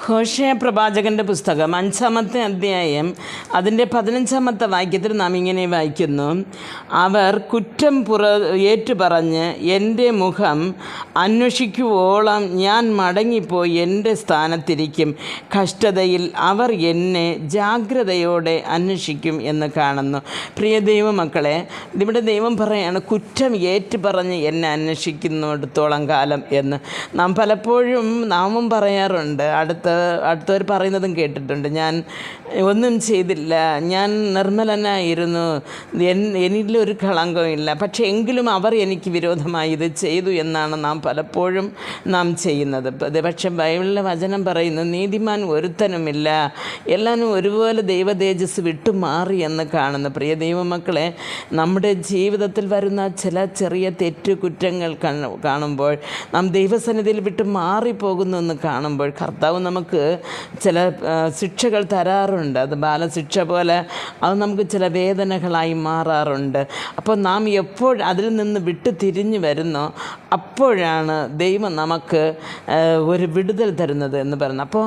ഹോശേയ പ്രവാചകൻ്റെ പുസ്തകം 5-ാമത്തെ അധ്യായം അതിൻ്റെ 15-ാമത്തെ വാക്യത്തിൽ നാം ഇങ്ങനെ വായിക്കുന്നു. അവർ കുറ്റം ഏറ്റുപറഞ്ഞ് എൻ്റെ മുഖം അന്വേഷിക്കുവോളം ഞാൻ മടങ്ങിപ്പോയി എൻ്റെ സ്ഥാനത്തിരിക്കും. കഷ്ടതയിൽ അവർ എന്നെ ജാഗ്രതയോടെ അന്വേഷിക്കും എന്ന് കാണുന്നു. പ്രിയ ദൈവമക്കളെ, ഇവിടെ ദൈവം പറയാണ് കുറ്റം ഏറ്റുപറഞ്ഞ് എന്നെ അന്വേഷിക്കുന്നിടത്തോളം കാലം എന്ന്. നാം പലപ്പോഴും നാമും പറയാറുണ്ട്, അടുത്തവർ പറയുന്നതും കേട്ടിട്ടുണ്ട്. ഞാൻ ഒന്നും ചെയ്തില്ല, ഞാൻ നിർമ്മലനായിരുന്നു, എന്നിലൊരു കളങ്കമില്ല, പക്ഷേ എങ്കിലും അവർ എനിക്ക് വിരോധമായി ഇത് ചെയ്തു എന്നാണ് നാം പലപ്പോഴും ചെയ്യുന്നത്. പക്ഷേ ബൈബിളിലെ വചനം പറയുന്നു, നീതിമാൻ ഒരുത്തനുമില്ല, എല്ലാവരും ഒരുപോലെ ദൈവതേജസ് വിട്ടുമാറി എന്ന് കാണുന്നു. പ്രിയ ദൈവമക്കളെ, നമ്മുടെ ജീവിതത്തിൽ വരുന്ന ചില ചെറിയ കുറ്റങ്ങൾ കാണുമ്പോൾ, നാം ദൈവസന്നിധിയിൽ വിട്ട് മാറിപ്പോകുന്നു എന്ന് കാണുമ്പോൾ, കർത്താവ് നമുക്ക് ചില ശിക്ഷകൾ തരാറുണ്ട്. അത് ബാലശിക്ഷ പോലെ അത് നമുക്ക് ചില വേദനകളായി മാറാറുണ്ട്. അപ്പോൾ നാം എപ്പോൾ അതിൽ നിന്ന് വിട്ടു തിരിഞ്ഞു വരുന്നോ അപ്പോഴാണ് ദൈവം നമുക്ക് ഒരു വിടുതൽ തരുന്നത് എന്ന് പറയുന്നത്. അപ്പോൾ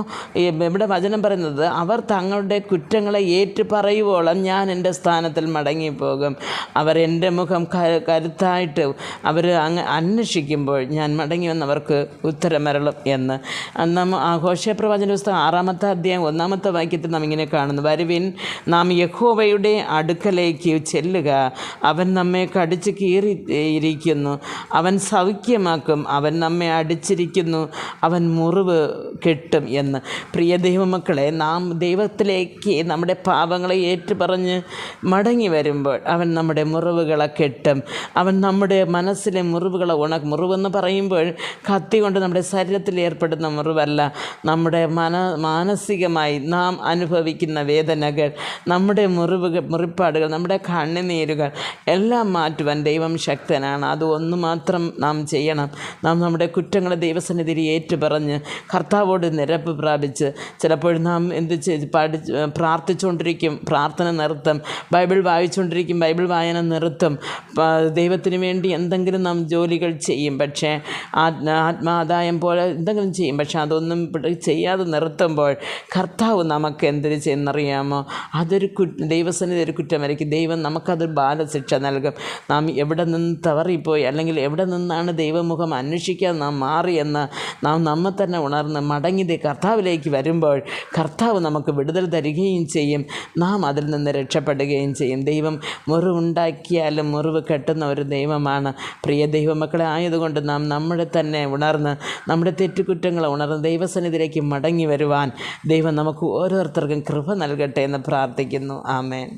ഇവിടെ വചനം പറയുന്നത്, അവർ തങ്ങളുടെ കുറ്റങ്ങളെ ഏറ്റുപറയുവോളം ഞാൻ എൻ്റെ സ്ഥാനത്തിൽ മടങ്ങിപ്പോകും. അവർ എൻ്റെ മുഖം കരുത്തായിട്ട് അവർ അന്വേഷിക്കുമ്പോൾ ഞാൻ മടങ്ങി വന്നവർക്ക് ഉത്തരമരളും എന്ന്. ഹോശേയ പ്രവാചകന്റെ പുസ്തകം 6-ാമത്തെ അധ്യായം 1-ാമത്തെ വാക്യത്തിൽ നാം ഇങ്ങനെ കാണുന്നു. വരുവിൻ, നാം യഹോവയുടെ അടുക്കലേക്ക് ചെല്ലുക. അവൻ നമ്മെ കടിച്ച് കീറിയിരിക്കുന്നു, അവൻ സൗഖ്യമാക്കും. അവൻ നമ്മെ അടിച്ചിരിക്കുന്നു, അവൻ മുറിവ് കെട്ടും എന്ന്. പ്രിയ ദൈവമക്കളെ, നാം ദൈവത്തിലേക്ക് നമ്മുടെ പാപങ്ങളെ ഏറ്റുപറഞ്ഞ് മടങ്ങി വരുമ്പോൾ അവൻ നമ്മുടെ മുറിവുകളെ കെട്ടും. അവൻ നമ്മുടെ മനസ്സിലെ മുറിവുകളെ മുറിവെന്ന് പറയുമ്പോൾ കത്തി കൊണ്ട് നമ്മുടെ ശരീരത്തിൽ ഏർപ്പെടുന്ന മുറിവല്ല, നമ്മുടെ മാനസികമായി നാം അനുഭവിക്കുന്ന വേദനകൾ, നമ്മുടെ മുറിപ്പാടുകൾ, നമ്മുടെ കണ്ണുനീരുകൾ എല്ലാം മാറ്റുവാൻ ദൈവം ശക്തനാണ്. അത് ഒന്ന് മാത്രം നാം ചെയ്യണം. നാം നമ്മുടെ കുറ്റങ്ങളെ ദൈവസന്നിധിയിൽ ഏറ്റുപറഞ്ഞ് കർത്താവോട് നിരപ്പ് പ്രാപിച്ച്, ചിലപ്പോൾ നാം പ്രാർത്ഥിച്ചുകൊണ്ടിരിക്കും, പ്രാർത്ഥന നിർത്തും, ബൈബിൾ വായിച്ചുകൊണ്ടിരിക്കും, ബൈബിൾ വായന നിർത്തും, ദൈവത്തിന് വേണ്ടി എന്തെങ്കിലും നാം ജോലികൾ ചെയ്യും, പക്ഷേ ആത്മാദായം പോലെ എന്തെങ്കിലും ചെയ്യും, പക്ഷേ അതൊന്നും ചെയ്യാതെ നിർത്തുമ്പോൾ കർത്താവ് നമുക്ക് എന്തിനു ചെയ്യുന്നറിയാമോ? അതൊരു ദൈവസന്നിധി ഒരു കുറ്റമായിരിക്കും. ദൈവം നമുക്കതൊരു ബാലശിക്ഷ നൽകും. നാം എവിടെ നിന്ന് തവറിപ്പോയി, അല്ലെങ്കിൽ എവിടെ നിന്നാണ് ദൈവമുഖം അന്വേഷിക്കാൻ നാം മാറിയെന്ന് നാം നമ്മെ തന്നെ ഉണർന്ന് മടങ്ങി കർത്താവിലേക്ക് വരുമ്പോൾ കർത്താവ് നമുക്ക് വിടുതൽ തരികയും ചെയ്യും, നാം അതിൽ നിന്ന് രക്ഷപ്പെടുകയും ചെയ്യും. ദൈവം മുറിവുണ്ടാക്കിയാലും മുറിവ് കെട്ടുന്ന ഒരു ദൈവമാണ്. പ്രിയ ദൈവമക്കളെ ആയതുകൊണ്ട് നാം നമ്മളെ തന്നെ ഉണർന്ന് നമ്മുടെ തെറ്റുകുറ്റങ്ങളെ ഉണർന്ന് ദൈവസന്നിധിയിലേക്ക് മടങ്ങി വരുവാൻ ദൈവം നമുക്ക് ഓരോരുത്തർക്കും കൃപ നൽകട്ടെ എന്ന് പ്രാർത്ഥിക്കുന്നു. ആമേൻ.